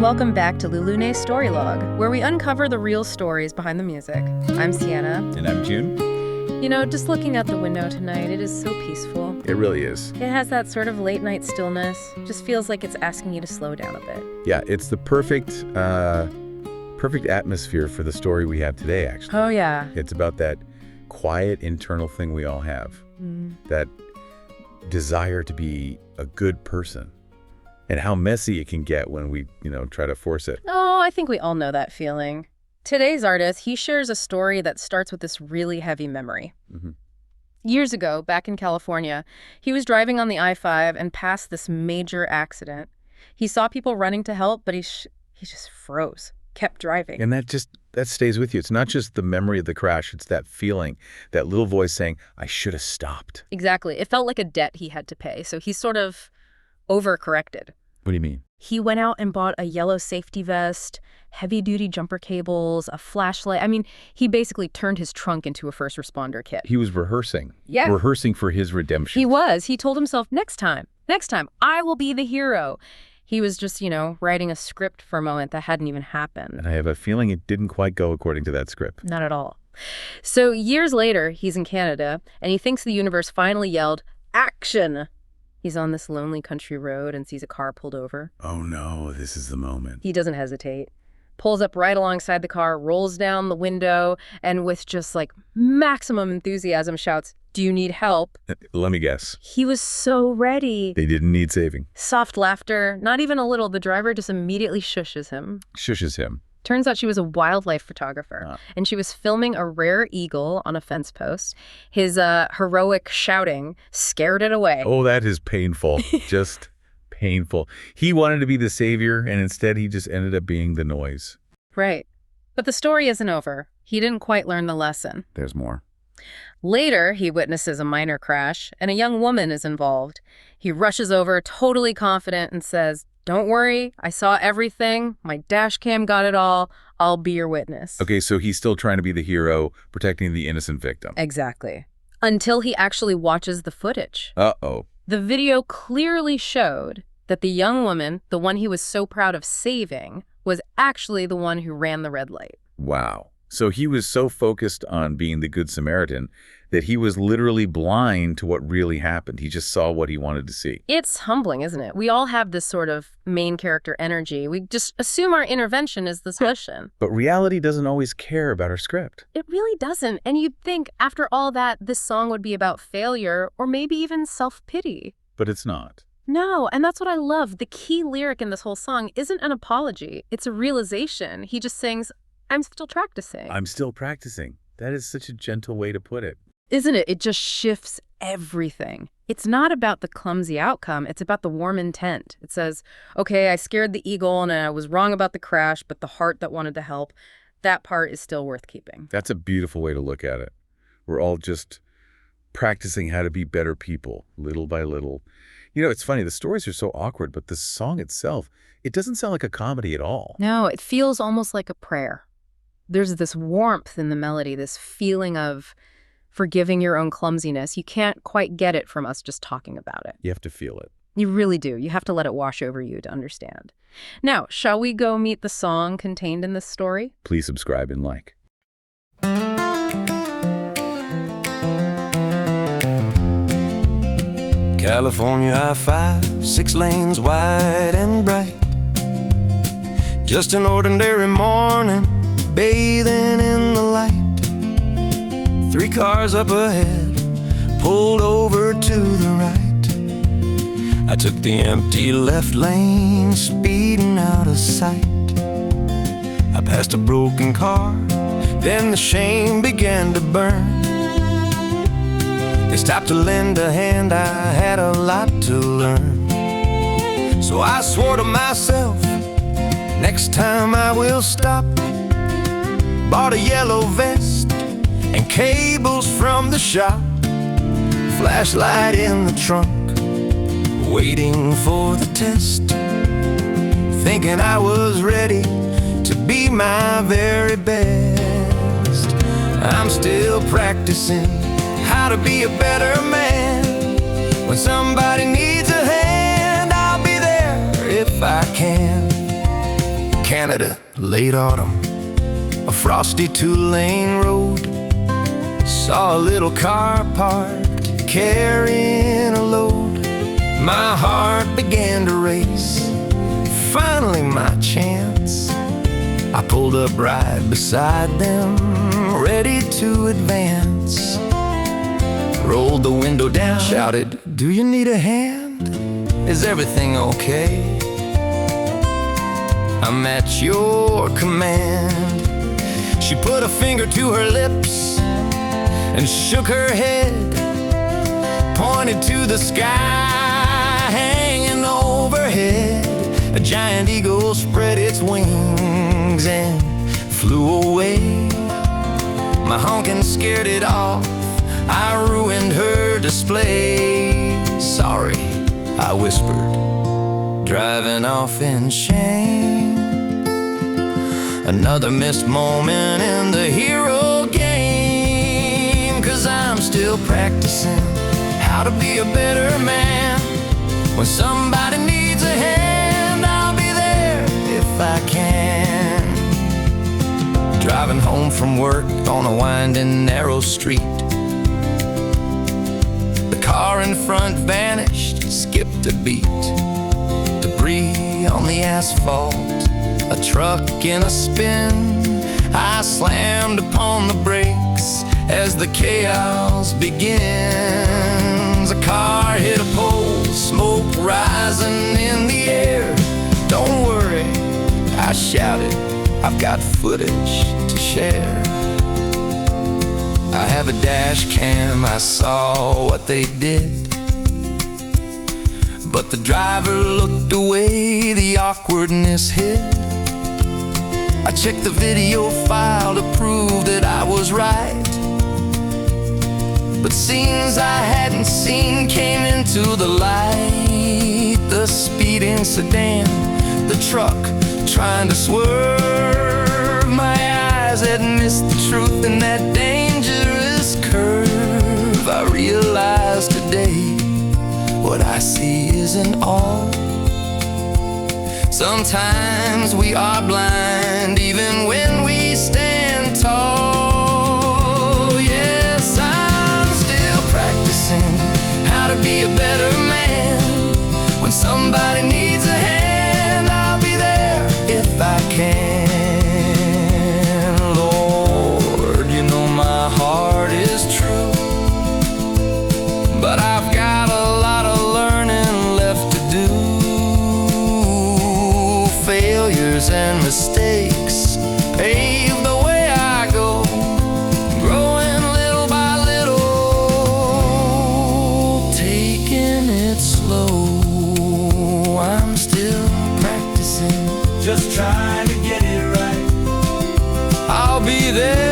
welcome back to Lulune's Storylog, where we uncover the real stories behind the music. I'm Sienna. And I'm June. You know, just looking out the window tonight, it is so peaceful. It really is. It has that sort of late night stillness. Just feels like it's asking you to slow down a bit. Yeah, it's the perfect atmosphere for the story we have today, actually. Oh, yeah. It's about that quiet internal thing we all have, that desire to be a good person, and how messy it can get when we, try to force it. Oh, I think we all know that feeling. Today's artist, he shares a story that starts with this really heavy memory. Years ago, back in California, he was driving on the I-5 and passed this major accident. He saw people running to help, but he just froze, kept driving. And that stays with you. It's not just the memory of the crash, it's that feeling, that little voice saying, I should have stopped. Exactly. It felt like a debt he had to pay, so he sort of overcorrected. What do you mean? He went out and bought a yellow safety vest, heavy-duty jumper cables, a flashlight. I mean, he basically turned his trunk into a first responder kit. He was rehearsing. Yeah. Rehearsing for his redemption. He was. He told himself, next time, I will be the hero. He was just, writing a script for a moment that hadn't even happened. And I have a feeling it didn't quite go according to that script. Not at all. So years later, he's in Canada, and he thinks the universe finally yelled, action! He's on this lonely country road and sees a car pulled over. Oh no, this is the moment. He doesn't hesitate. Pulls up right alongside the car, rolls down the window, and with just maximum enthusiasm shouts, do you need help? Let me guess. He was so ready. They didn't need saving. Soft laughter, not even a little. The driver just immediately shushes him. Shushes him. Turns out she was a wildlife photographer, and she was filming a rare eagle on a fence post. His heroic shouting scared it away. Oh, that is painful. Just painful. He wanted to be the savior, and instead he just ended up being the noise. Right. But the story isn't over. He didn't quite learn the lesson. There's more. Later, he witnesses a minor crash, and a young woman is involved. He rushes over, totally confident, and says, don't worry, I saw everything. My dash cam got it all. I'll be your witness. Okay, so he's still trying to be the hero, protecting the innocent victim. Exactly. Until he actually watches the footage. Uh-oh. The video clearly showed that the young woman, the one he was so proud of saving, was actually the one who ran the red light. Wow. So he was so focused on being the Good Samaritan that he was literally blind to what really happened. He just saw what he wanted to see. It's humbling, isn't it? We all have this sort of main character energy. We just assume our intervention is the solution. But reality doesn't always care about our script. It really doesn't. And you'd think after all that, this song would be about failure or maybe even self-pity. But it's not. No, and that's what I love. The key lyric in this whole song isn't an apology. It's a realization. He just sings, I'm still practicing. I'm still practicing. That is such a gentle way to put it. Isn't it? It just shifts everything. It's not about the clumsy outcome. It's about the warm intent. It says, okay, I scared the eagle and I was wrong about the crash, but the heart that wanted to help, that part is still worth keeping. That's a beautiful way to look at it. We're all just practicing how to be better people, little by little. It's funny, the stories are so awkward, but the song itself, it doesn't sound like a comedy at all. No, it feels almost like a prayer. There's this warmth in the melody, this feeling of forgiving your own clumsiness. You can't quite get it from us just talking about it. You have to feel it. You really do. You have to let it wash over you to understand. Now, shall we go meet the song contained in this story? Please subscribe and like. California I-5, 6 lanes wide and bright. Just an ordinary morning, bathing in the light. 3 cars up ahead, pulled over to the right. I took the empty left lane, speeding out of sight. I passed a broken car, then the shame began to burn. They stopped to lend a hand, I had a lot to learn. So I swore to myself, next time I will stop. Bought a yellow vest and cables from the shop. Flashlight in the trunk, waiting for the test. Thinking I was ready to be my very best. I'm still practicing how to be a better man. When somebody needs a hand, I'll be there if I can. Canada, late autumn, a frosty two-lane road. Saw a little car parked, carrying a load. My heart began to race, finally my chance. I pulled up right beside them, ready to advance. Rolled the window down, shouted, "Do you need a hand? Is everything okay? I'm at your command." She put a finger to her lips and shook her head, pointed to the sky hanging overhead. A giant eagle spread its wings and flew away. My honking scared it off, I ruined her display. "Sorry," I whispered, driving off in shame. Another missed moment in the hero game. 'Cause I'm still practicing how to be a better man. When somebody needs a hand, I'll be there if I can. Driving home from work on a winding, narrow street. The car in front vanished, skipped a beat. Debris on the asphalt, a truck in a spin. I slammed upon the brakes as the chaos begins. A car hit a pole, smoke rising in the air. "Don't worry," I shouted, "I've got footage to share." I have a dash cam, I saw what they did. But the driver looked away, the awkwardness hid. I checked the video file to prove that I was right. But scenes I hadn't seen came into the light. The speeding sedan, the truck trying to swerve. My eyes had missed the truth in that dangerous curve. I realized today what I see isn't all. Sometimes we are blind even when we stand tall. Yes, I'm still practicing how to be a better man. When somebody needs a hand, I'll be there if I can. Lord, you know my heart is true, but I've got a lot of learning left to do. Failures and mistakes pave the way I go, growing little by little, taking it slow. I'm still practicing, just trying to get it right. I'll be there